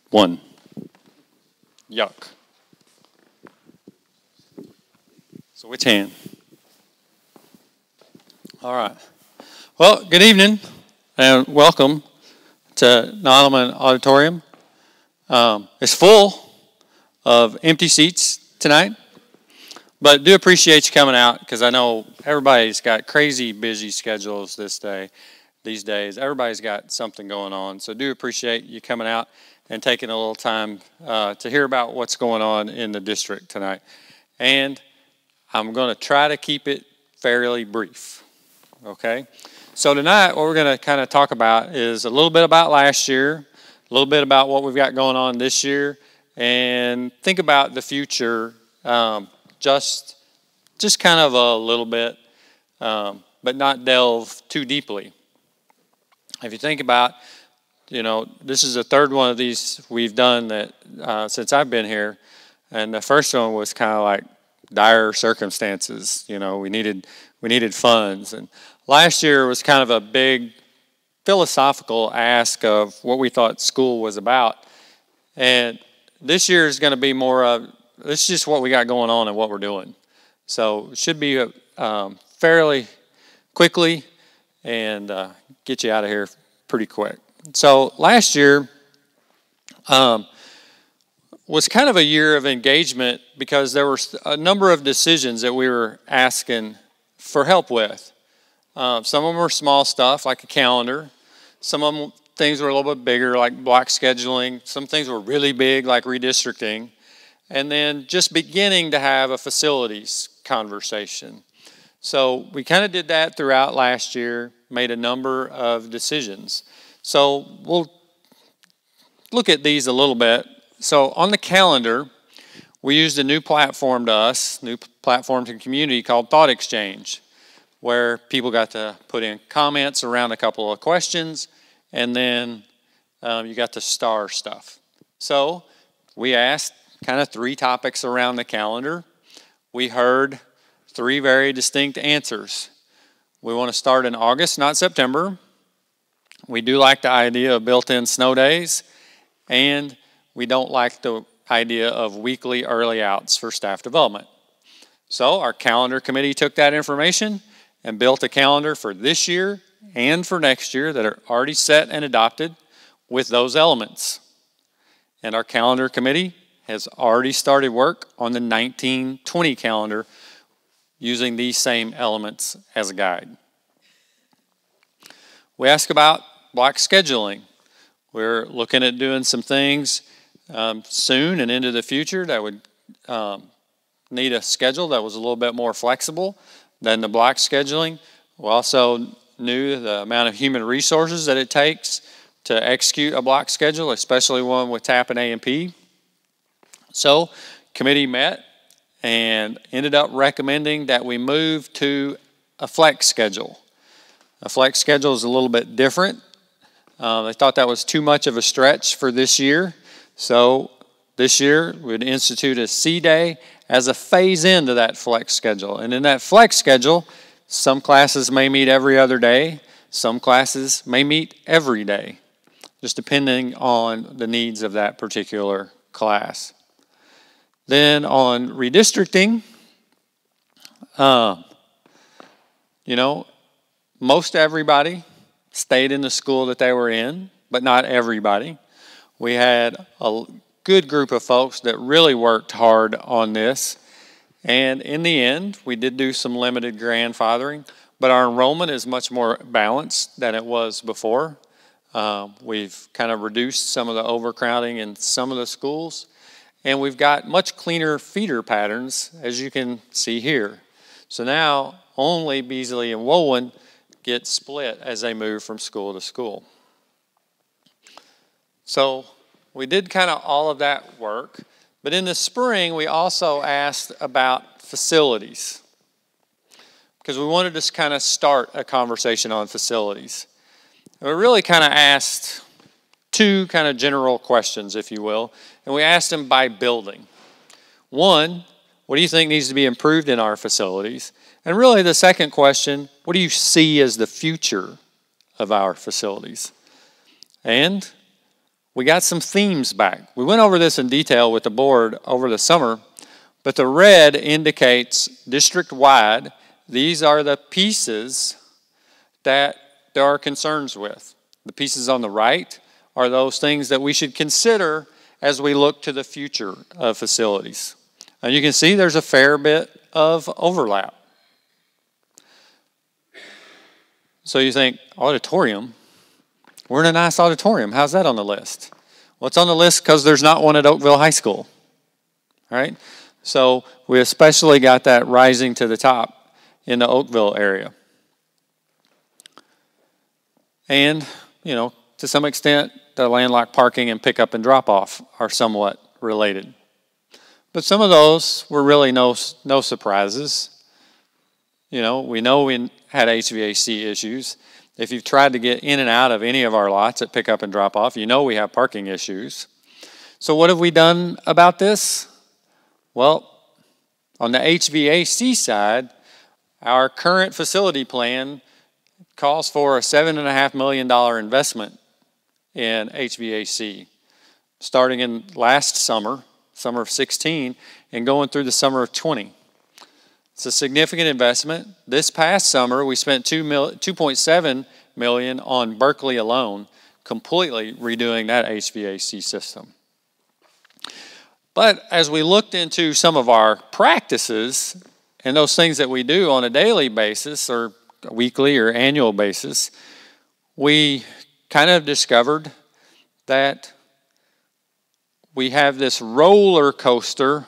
1. Yuck. So which hand? All right. Well, good evening and welcome to Enrollment Auditorium. It's full of empty seats tonight, but do appreciate you coming out because I know everybody's got crazy busy schedules these days. Everybody's got something going on, so do appreciate you coming out and taking a little time to hear about what's going on in the district tonight. And I'm going to try to keep it fairly brief, okay? So tonight what we're going to kind of talk about is a little bit about last year, a little bit about what we've got going on this year, and think about the future just kind of a little bit, but not delve too deeply. If you think about, this is the third one of these we've done that since I've been here, and the first one was kind of like dire circumstances. We needed funds, and last year was kind of a big philosophical ask of what we thought school was about, and this year is going to be more of this is just what we got going on and what we're doing. So it should be fairly quickly and get you out of here pretty quick. So last year was kind of a year of engagement because there were a number of decisions that we were asking for help with. Some of them were small stuff like a calendar. Some of them things were a little bit bigger like block scheduling. Some things were really big like redistricting. And then just beginning to have a facilities conversation. So we kind of did that throughout last year, made a number of decisions. So we'll look at these a little bit. So on the calendar, we used a new platform to the community called Thought Exchange, where people got to put in comments around a couple of questions, and then you got to star stuff. So we asked kind of 3 topics around the calendar. We heard 3 very distinct answers. We want to start in August, not September. We do like the idea of built-in snow days, and we don't like the idea of weekly early outs for staff development. So our calendar committee took that information and built a calendar for this year and for next year that are already set and adopted with those elements. And our calendar committee has already started work on the 1920 calendar using these same elements as a guide. We ask about block scheduling. We're looking at doing some things soon and into the future that would need a schedule that was a little bit more flexible than the block scheduling. We also knew the amount of human resources that it takes to execute a block schedule, especially one with TAP and A&P. So committee met and ended up recommending that we move to a flex schedule. A flex schedule is a little bit different. They thought that was too much of a stretch for this year. So this year we'd institute a C day as a phase into that flex schedule. And in that flex schedule, some classes may meet every other day. Some classes may meet every day, just depending on the needs of that particular class. Then on redistricting, most everybody stayed in the school that they were in, but not everybody. We had a good group of folks that really worked hard on this. And in the end, we did do some limited grandfathering, but our enrollment is much more balanced than it was before. We've kind of reduced some of the overcrowding in some of the schools. And we've got much cleaner feeder patterns, as you can see here. So now only Beasley and Woollen get split as they move from school to school. So we did kind of all of that work. But in the spring, we also asked about facilities, because we wanted to kind of start a conversation on facilities. And we really kind of asked 2 kind of general questions, if you will, and we asked them by building. 1, what do you think needs to be improved in our facilities? And really the second question, what do you see as the future of our facilities? And we got some themes back. We went over this in detail with the board over the summer, but the red indicates district-wide. These are the pieces that there are concerns with. The pieces on the right are those things that we should consider as we look to the future of facilities. And you can see there's a fair bit of overlap. So you think, auditorium? We're in a nice auditorium. How's that on the list? Well, it's on the list because there's not one at Oakville High School, right? So we especially got that rising to the top in the Oakville area. And, to some extent, the landlocked parking and pickup and drop off are somewhat related. But some of those were really no surprises. We know we had HVAC issues. If you've tried to get in and out of any of our lots at pickup and drop off, we have parking issues. So what have we done about this? Well, on the HVAC side, our current facility plan calls for a $7.5 million investment in HVAC, starting in last summer of 16, and going through the summer of 20. It's a significant investment. This past summer, we spent $2.7 million on Berkeley alone, completely redoing that HVAC system. But as we looked into some of our practices and those things that we do on a daily basis or a weekly or annual basis, we kind of discovered that we have this roller coaster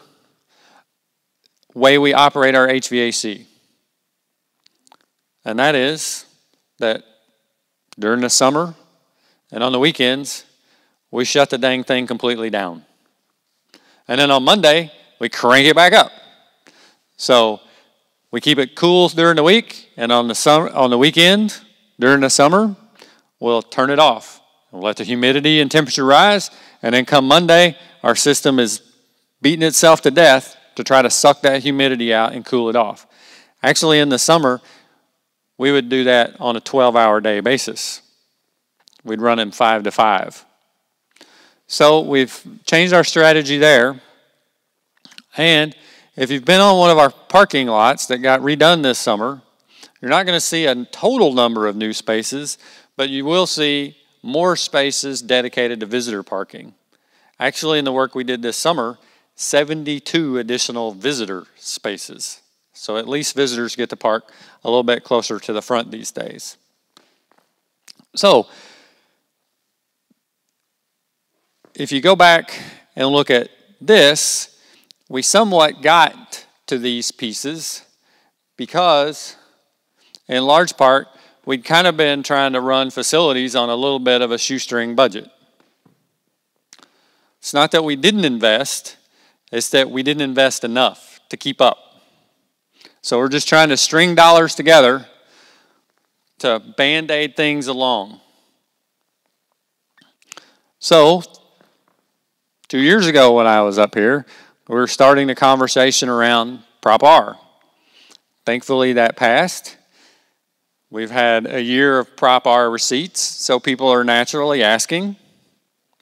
way we operate our HVAC. And that is that during the summer and on the weekends, we shut the dang thing completely down. And then on Monday, we crank it back up. So we keep it cool during the week, and on the weekend, during the summer, we'll turn it off. We'll let the humidity and temperature rise, and then come Monday, our system is beating itself to death to try to suck that humidity out and cool it off. Actually, in the summer, we would do that on a 12-hour day basis. We'd run them 5 to 5. So we've changed our strategy there. And if you've been on one of our parking lots that got redone this summer, you're not going to see a total number of new spaces, but you will see more spaces dedicated to visitor parking. Actually, in the work we did this summer, 72 additional visitor spaces. So at least visitors get to park a little bit closer to the front these days. So if you go back and look at this, we somewhat got to these pieces because, in large part, we'd kind of been trying to run facilities on a little bit of a shoestring budget. It's not that we didn't invest, it's that we didn't invest enough to keep up. So we're just trying to string dollars together to band-aid things along. So 2 years ago when I was up here, we were starting the conversation around Prop R. Thankfully that passed. We've had a year of Prop R receipts, so people are naturally asking,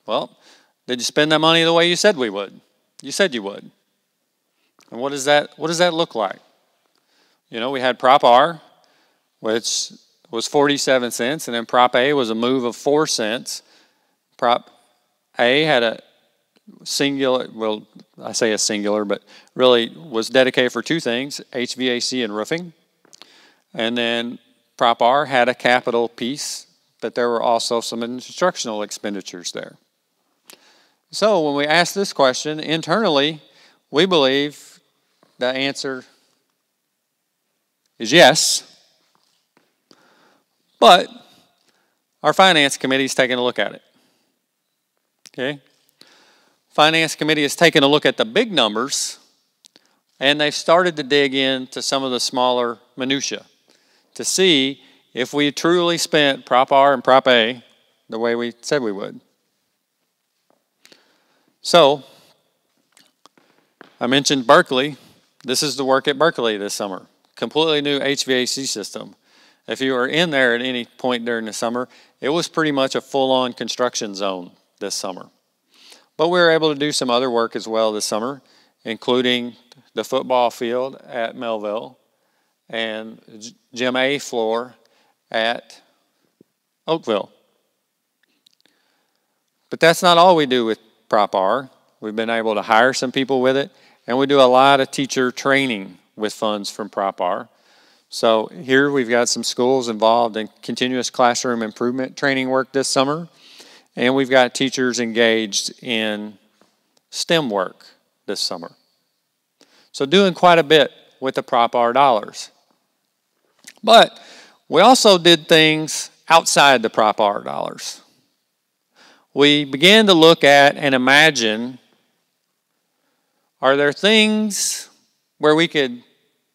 well, did you spend that money the way you said we would? You said you would. And what does that look like? We had Prop R, which was 47 cents, and then Prop A was a move of 4 cents. Prop A had a singular, well, I say a singular, but really was dedicated for two things, HVAC and roofing. And then Prop R had a capital piece, but there were also some instructional expenditures there. So when we ask this question, internally, we believe the answer is yes, but our finance committee is taking a look at it. Okay? Finance committee has taken a look at the big numbers, and they've started to dig into some of the smaller minutia to see if we truly spent Prop R and Prop A the way we said we would. So, I mentioned Berkeley. This is the work at Berkeley this summer. Completely new HVAC system. If you were in there at any point during the summer, it was pretty much a full-on construction zone this summer. But we were able to do some other work as well this summer, including the football field at Mehlville and Gym A floor at Oakville. But that's not all we do with Prop R. We've been able to hire some people with it, and we do a lot of teacher training with funds from Prop R. So here we've got some schools involved in continuous classroom improvement training work this summer, and we've got teachers engaged in STEM work this summer. So doing quite a bit with the Prop R dollars. But we also did things outside the Prop R dollars. We began to look at and imagine, are there things where we could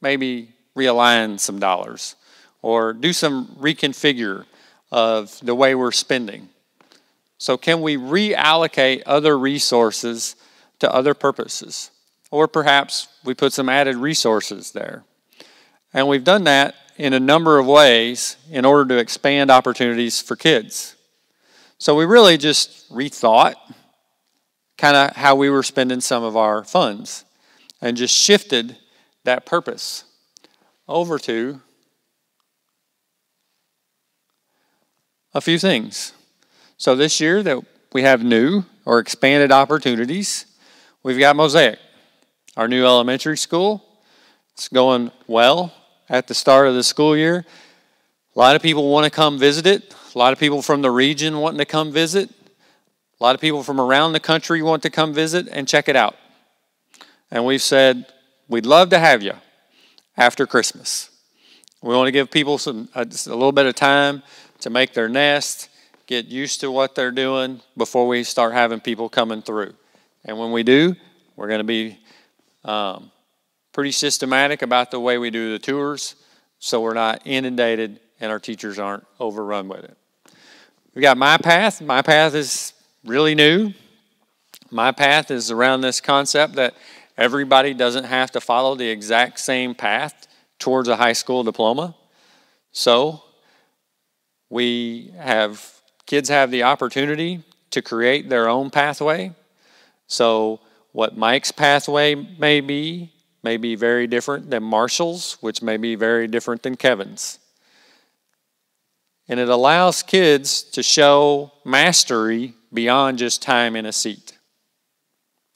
maybe realign some dollars or do some reconfigure of the way we're spending? So can we reallocate other resources to other purposes? Or perhaps we put some added resources there. And we've done that in a number of ways in order to expand opportunities for kids. So we really just rethought kind of how we were spending some of our funds and just shifted that purpose over to a few things. So this year that we have new or expanded opportunities, we've got Mosaic, our new elementary school. It's going well at the start of the school year. A lot of people want to come visit it. A lot of people from the region wanting to come visit. A lot of people from around the country want to come visit and check it out. And we've said, we'd love to have you after Christmas. We want to give people a little bit of time to make their nest, get used to what they're doing before we start having people coming through. And when we do, we're going to be pretty systematic about the way we do the tours so we're not inundated and our teachers aren't overrun with it. We got My Path. My Path is really new. My Path is around this concept that everybody doesn't have to follow the exact same path towards a high school diploma. So kids have the opportunity to create their own pathway. So what Mike's pathway may be very different than Marshall's, which may be very different than Kevin's. And it allows kids to show mastery beyond just time in a seat.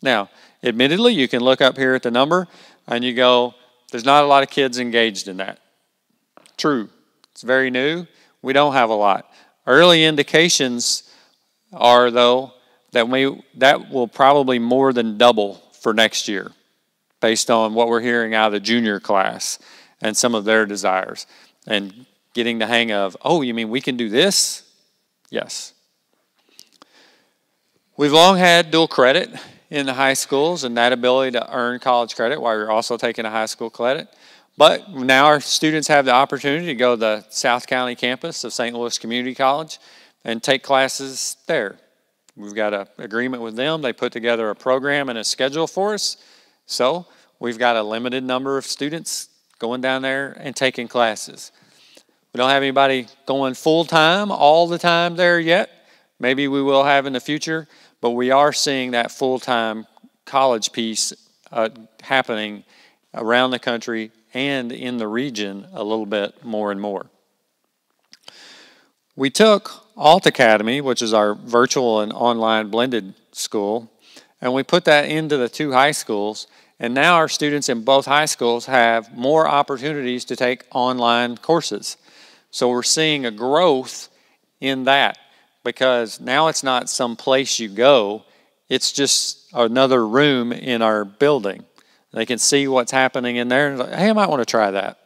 Now, admittedly, you can look up here at the number and you go, there's not a lot of kids engaged in that. True. It's very new. We don't have a lot. Early indications are, though, that will probably more than double for next year based on what we're hearing out of the junior class and some of their desires. And getting the hang of, oh, you mean we can do this? Yes. We've long had dual credit in the high schools and that ability to earn college credit while you're also taking a high school credit. But now our students have the opportunity to go to the South County campus of St. Louis Community College and take classes there. We've got an agreement with them. They put together a program and a schedule for us. So we've got a limited number of students going down there and taking classes. We don't have anybody going full-time all the time there yet. Maybe we will have in the future, but we are seeing that full-time college piece happening around the country and in the region a little bit more and more. We took Alt Academy, which is our virtual and online blended school, and we put that into the two high schools, and now our students in both high schools have more opportunities to take online courses. So we're seeing a growth in that because now it's not some place you go, it's just another room in our building. They can see what's happening in there and like, hey, I might want to try that.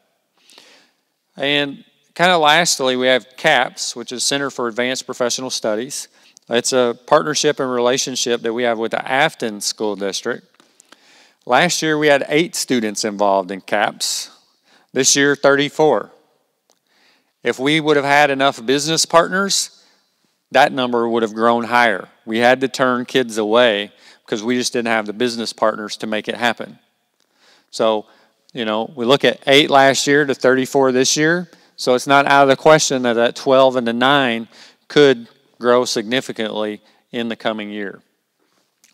And kind of lastly, we have CAPS, which is Center for Advanced Professional Studies. It's a partnership and relationship that we have with the Afton School District. Last year, we had 8 students involved in CAPS. This year, 34. If we would have had enough business partners, that number would have grown higher. We had to turn kids away because we just didn't have the business partners to make it happen. So, we look at 8 last year to 34 this year. So it's not out of the question that 12 and the 9 could grow significantly in the coming year.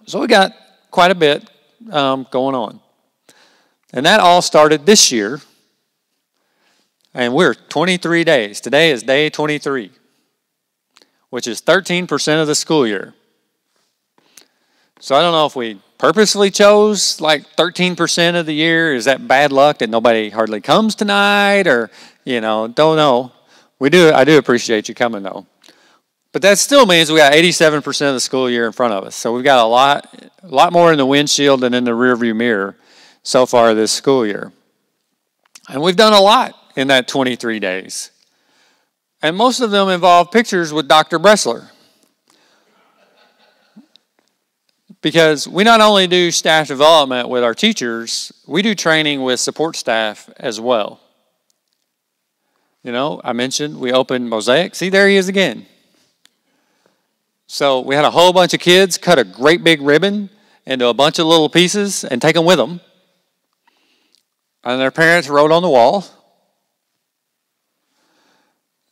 So we got quite a bit going on. And that all started this year. And we're 23 days. Today is day 23, which is 13% of the school year. So I don't know if we purposely chose like 13% of the year. Is that bad luck that nobody hardly comes tonight? Or, don't know. I do appreciate you coming though. But that still means we got 87% of the school year in front of us. So we've got a lot more in the windshield than in the rearview mirror so far this school year. And we've done a lot in that 23 days. And most of them involve pictures with Dr. Bressler. Because we not only do staff development with our teachers, we do training with support staff as well. I mentioned we opened Mosaic. See, there he is again. So we had a whole bunch of kids cut a great big ribbon into a bunch of little pieces and take them with them. And their parents wrote on the wall.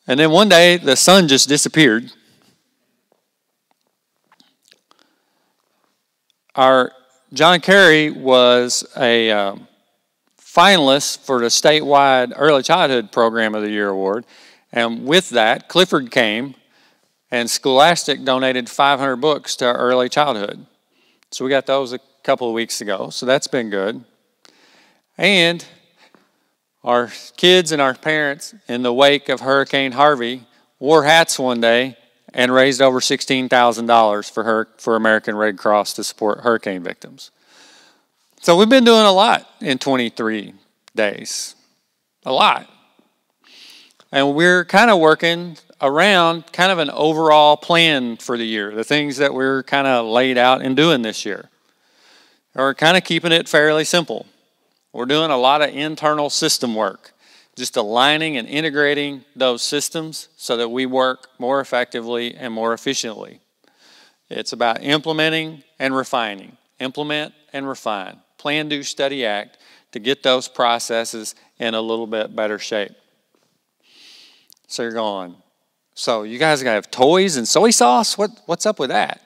And then one day, the sun just disappeared. Our John Kerry was a finalist for the statewide Early Childhood Program of the Year award. And with that, Clifford came, and Scholastic donated 500 books to early childhood. So we got those a couple of weeks ago. So that's been good. And our kids and our parents, in the wake of Hurricane Harvey, wore hats one day and raised over $16,000 for American Red Cross to support hurricane victims. So we've been doing a lot in 23 days. A lot. And we're kind of working around kind of an overall plan for the year, the things that we're kind of laid out and doing this year. We're kind of keeping it fairly simple. We're doing a lot of internal system work, just aligning and integrating those systems so that we work more effectively and more efficiently. It's about implementing and refining. Implement and refine. Plan, do, study, act to get those processes in a little bit better shape. So you're going, so you guys gotta have toys and soy sauce? What's up with that?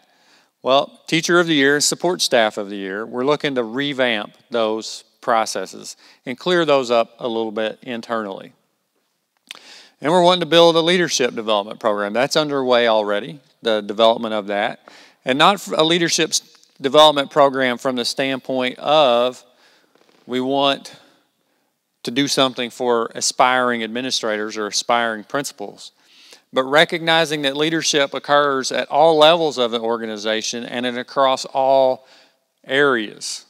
Well, Teacher of the Year, Support Staff of the Year, we're looking to revamp those processes and clear those up a little bit internally. And we're wanting to build a leadership development program. That's underway already, the development of that. And not a leadership development program from the standpoint of we want to do something for aspiring administrators or aspiring principals, but recognizing that leadership occurs at all levels of the organization and across all areas.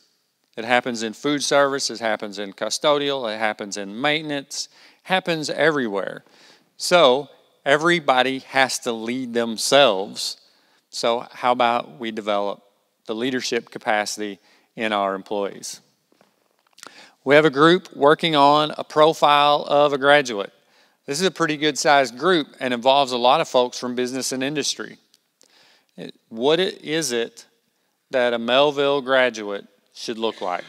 It happens in food service, it happens in custodial, it happens in maintenance, happens everywhere. So everybody has to lead themselves. So how about we develop the leadership capacity in our employees? We have a group working on a profile of a graduate. This is a pretty good sized group and involves a lot of folks from business and industry. What is it that a Mehlville graduate should look like?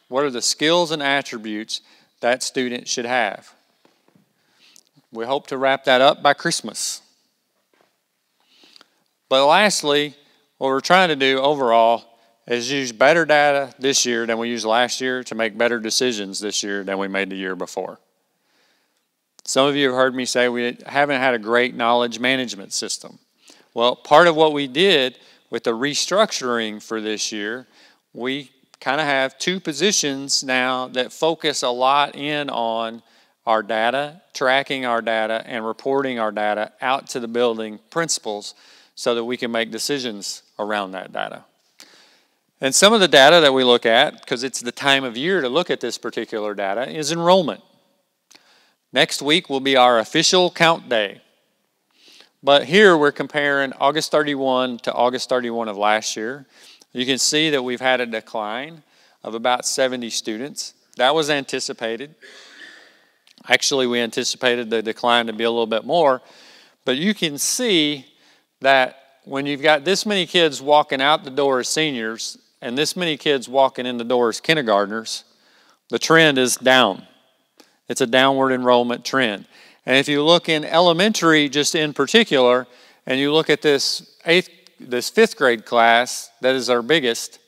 What are the skills and attributes that student should have? We hope to wrap that up by Christmas. But lastly, what we're trying to do overall is use better data this year than we used last year to make better decisions this year than we made the year before. Some of you have heard me say we haven't had a great knowledge management system. Well, part of what we did with the restructuring for this year, we kind of have two positions now that focus a lot in on our data, tracking our data, and reporting our data out to the building principals so that we can make decisions around that data. And some of the data that we look at, because it's the time of year to look at this particular data, is enrollment. Next week will be our official count day. But here we're comparing August 31 to August 31 of last year. You can see that we've had a decline of about 70 students. That was anticipated. Actually, we anticipated the decline to be a little bit more. But you can see that when you've got this many kids walking out the door as seniors and this many kids walking in the door as kindergartners, the trend is down. It's a downward enrollment trend. And if you look in elementary just in particular, and you look at this 8th this fifth grade class, that is our biggest,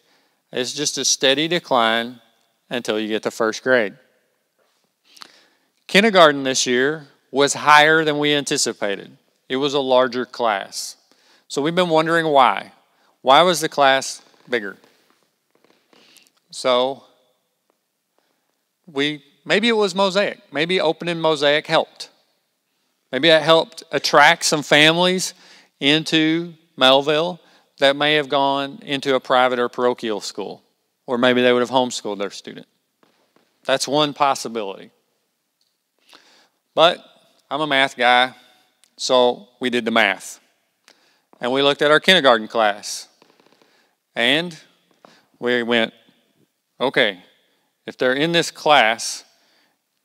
is just a steady decline until you get to first grade. Kindergarten this year was higher than we anticipated. It was a larger class. So we've been wondering why. Why was the class bigger? So maybe it was Mosaic. Maybe opening Mosaic helped. Maybe that helped attract some families into Mehlville that may have gone into a private or parochial school. Or maybe they would have homeschooled their student. That's one possibility. But I'm a math guy, so we did the math. And we looked at our kindergarten class. And we went, okay, if they're in this class,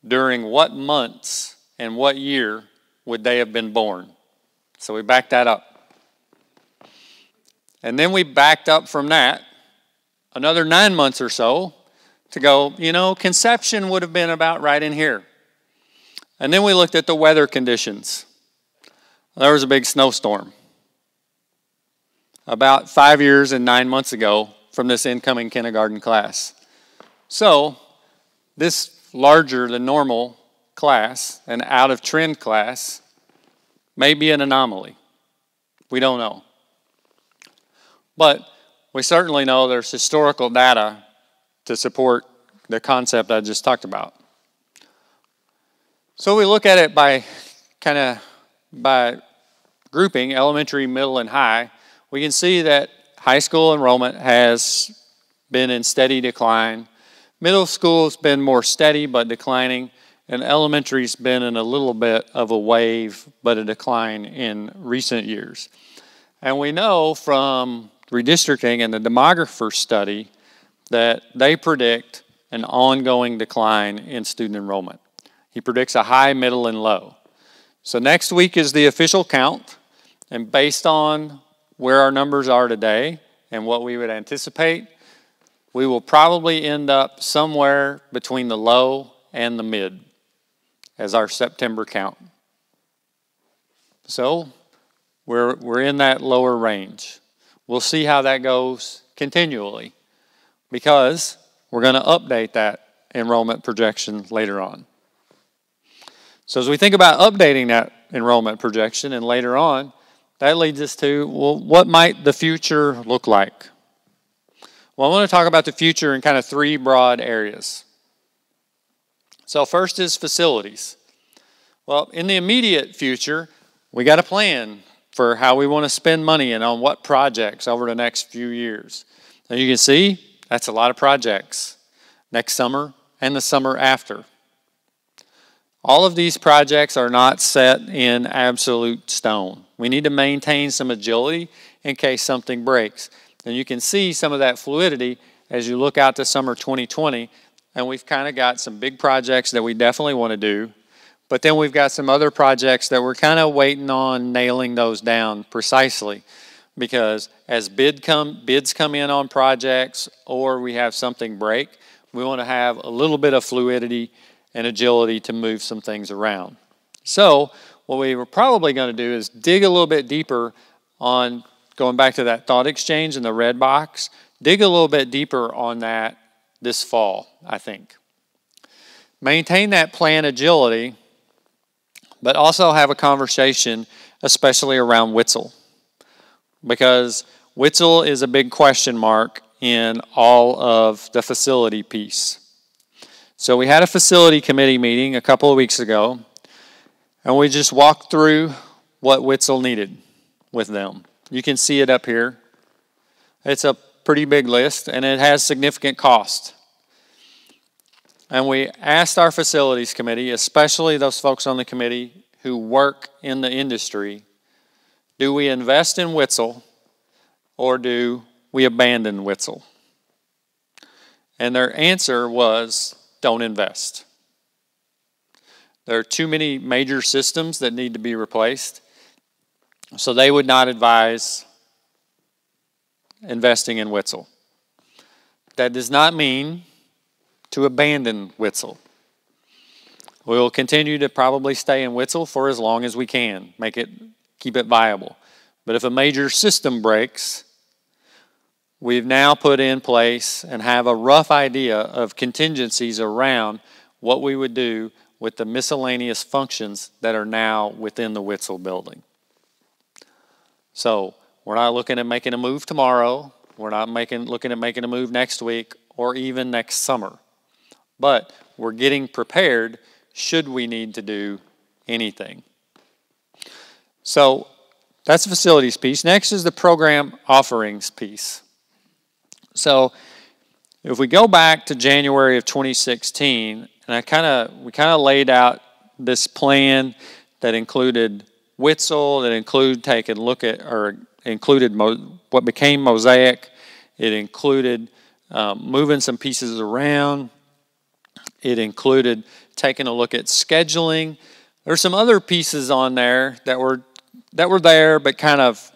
during what months and what year would they have been born? So we backed that up. And then we backed up from that another 9 months or so to go, conception would have been about right in here. And then we looked at the weather conditions. There was a big snowstorm about 5 years and 9 months ago from this incoming kindergarten class. So this larger than normal class, an out of trend class, may be an anomaly. We don't know. But we certainly know there's historical data to support the concept I just talked about. So we look at it by grouping elementary, middle, and high. We can see that high school enrollment has been in steady decline. Middle school's been more steady but declining, and elementary's been in a little bit of a wave but a decline in recent years. And we know from Redistricting and the demographer study that they predict an ongoing decline in student enrollment. He predicts a high, middle, and low. So next week is the official count, and based on where our numbers are today and what we would anticipate, we will probably end up somewhere between the low and the mid as our September count. So we're in that lower range. We'll see how that goes continually because we're going to update that enrollment projection later on. So as we think about updating that enrollment projection and later on, that leads us to, well, what might the future look like? Well, I want to talk about the future in kind of three broad areas. So first is facilities. Well, in the immediate future, we got a plan for how we want to spend money and on what projects over the next few years. And you can see that's a lot of projects next summer and the summer after. All of these projects are not set in absolute stone. We need to maintain some agility in case something breaks. And you can see some of that fluidity as you look out to summer 2020. And we've kind of got some big projects that we definitely want to do. But then we've got some other projects that we're kind of waiting on nailing those down precisely. Because as bids come in on projects or we have something break, we want to have a little bit of fluidity and agility to move some things around. So what we were probably going to do is dig a little bit deeper on, going back to that thought exchange in the red box, dig a little bit deeper on that this fall, I think. Maintain that plan agility, but also have a conversation, especially around Witzel. Because Witzel is a big question mark in all of the facility piece. So we had a facility committee meeting a couple of weeks ago, and we just walked through what Witzel needed with them. You can see it up here. It's a pretty big list, and it has significant cost. And we asked our facilities committee, especially those folks on the committee who work in the industry, do we invest in Witzel or do we abandon Witzel? And their answer was, don't invest. There are too many major systems that need to be replaced, so they would not advise investing in Witzel. That does not mean to abandon Witzel. We will continue to probably stay in Witzel for as long as we can, keep it viable. But if a major system breaks, we've now put in place and have a rough idea of contingencies around what we would do with the miscellaneous functions that are now within the Witzel building. So we're not looking at making a move tomorrow. We're not looking at making a move next week or even next summer. But we're getting prepared should we need to do anything. So that's the facilities piece. Next is the program offerings piece. So if we go back to January of 2016, and we kind of laid out this plan that included Witzel, that included what became Mosaic. It included moving some pieces around. It included taking a look at scheduling. There's some other pieces on there that were there, but kind of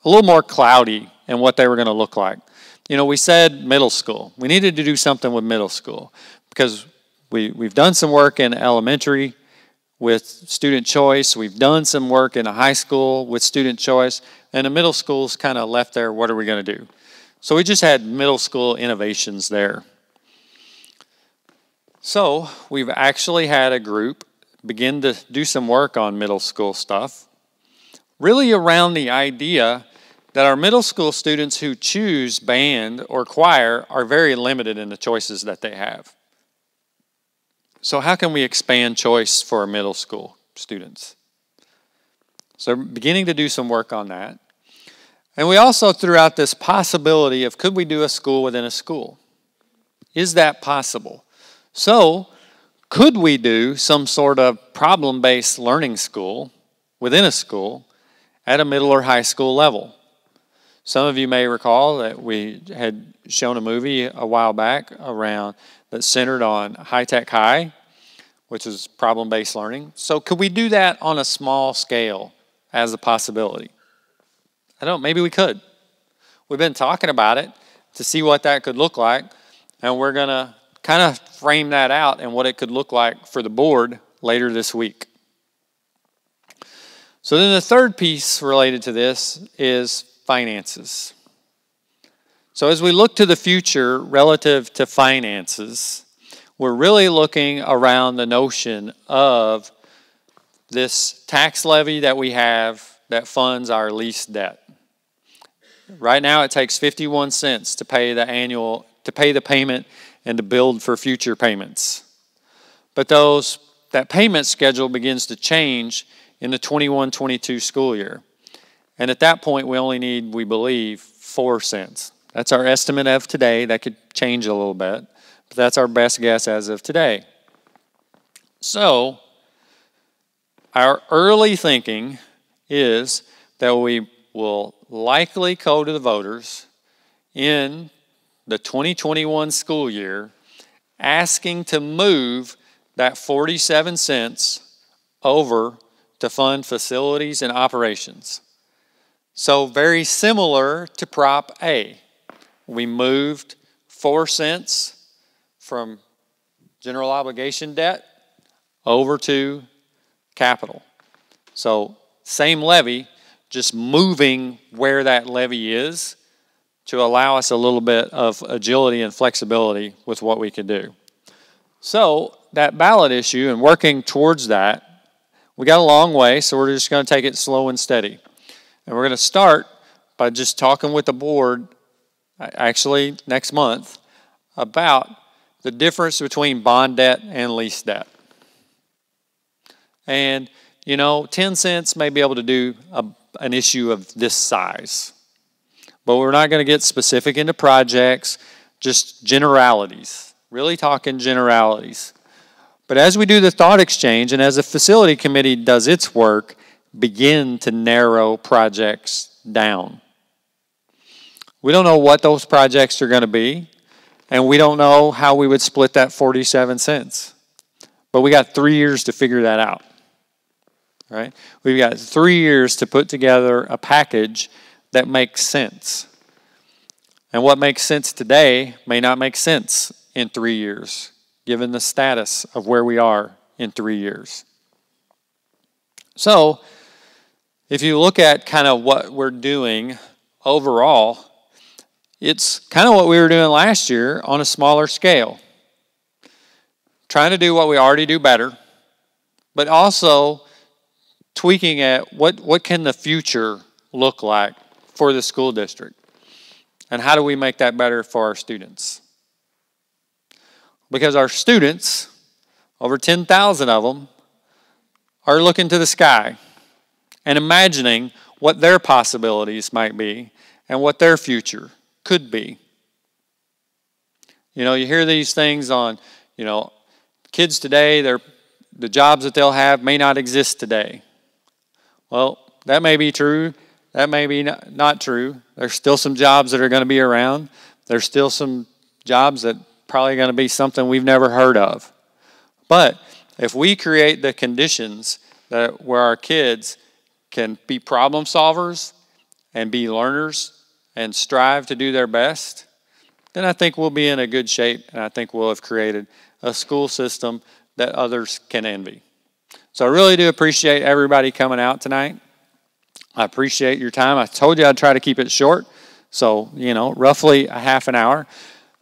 a little more cloudy in what they were going to look like. You know, we said middle school. We needed to do something with middle school because we've done some work in elementary with student choice. We've done some work in a high school with student choice, and the middle school's kind of left there. What are we going to do? So we just had middle school innovations there. So we've actually had a group begin to do some work on middle school stuff, really around the idea that our middle school students who choose band or choir are very limited in the choices that they have. So how can we expand choice for our middle school students? So we're beginning to do some work on that. And we also threw out this possibility of could we do a school within a school? Is that possible? So could we do some sort of problem-based learning school within a school at a middle or high school level? Some of you may recall that we had shown a movie a while back that's centered on High Tech High, which is problem-based learning. So could we do that on a small scale as a possibility? Maybe we could. We've been talking about it to see what that could look like, and we're going to kind of frame that out and what it could look like for the board later this week. So then the third piece related to this is finances. So as we look to the future relative to finances, we're really looking around the notion of this tax levy that we have that funds our lease debt. Right now it takes 51 cents to pay the payment and to build for future payments. But that payment schedule begins to change in the 21-22 school year. And at that point, we only need, we believe, 4 cents. That's our estimate of today. That could change a little bit, but that's our best guess as of today. So, our early thinking is that we will likely go to the voters in the 2021 school year asking to move that 47 cents over to fund facilities and operations. So very similar to Prop A. We moved 4 cents from general obligation debt over to capital. So same levy, just moving where that levy is to allow us a little bit of agility and flexibility with what we can do. So that ballot issue and working towards that, we got a long way, so we're just going to take it slow and steady. And we're going to start by just talking with the board, actually next month, about the difference between bond debt and lease debt. And, 10 cents may be able to do an issue of this size. But we're not going to get specific into projects, just generalities, really talking generalities. But as we do the thought exchange and as the facility committee does its work, begin to narrow projects down. We don't know what those projects are going to be, and we don't know how we would split that 47 cents. But we got 3 years to figure that out. Right? We've got 3 years to put together a package that makes sense. And what makes sense today may not make sense in 3 years, given the status of where we are in 3 years. So, if you look at kind of what we're doing overall, it's kind of what we were doing last year on a smaller scale. Trying to do what we already do better, but also tweaking at what can the future look like for the school district, and how do we make that better for our students? Because our students, over 10,000 of them, are looking to the sky and imagining what their possibilities might be and what their future could be. You know, you hear these things on, you know, kids today, the jobs that they'll have may not exist today. Well, that may be true. That may be not true. There's still some jobs that are going to be around. There's still some jobs that probably going to be something we've never heard of. But if we create the conditions where our kids can be problem solvers and be learners and strive to do their best, then I think we'll be in a good shape, and I think we'll have created a school system that others can envy. So I really do appreciate everybody coming out tonight. I appreciate your time. I told you I'd try to keep it short, so, you know, roughly a half an hour.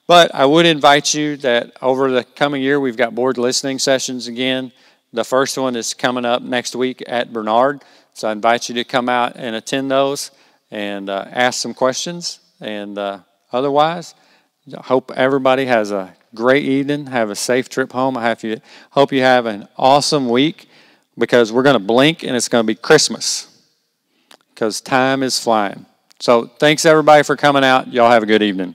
But I would invite you that over the coming year, we've got board listening sessions again. The first one is coming up next week at Bernard. So I invite you to come out and attend those and ask some questions. And otherwise, I hope everybody has a great evening. Have a safe trip home. I hope you have an awesome week, because we're going to blink and it's going to be Christmas, because time is flying. So thanks everybody for coming out. Y'all have a good evening.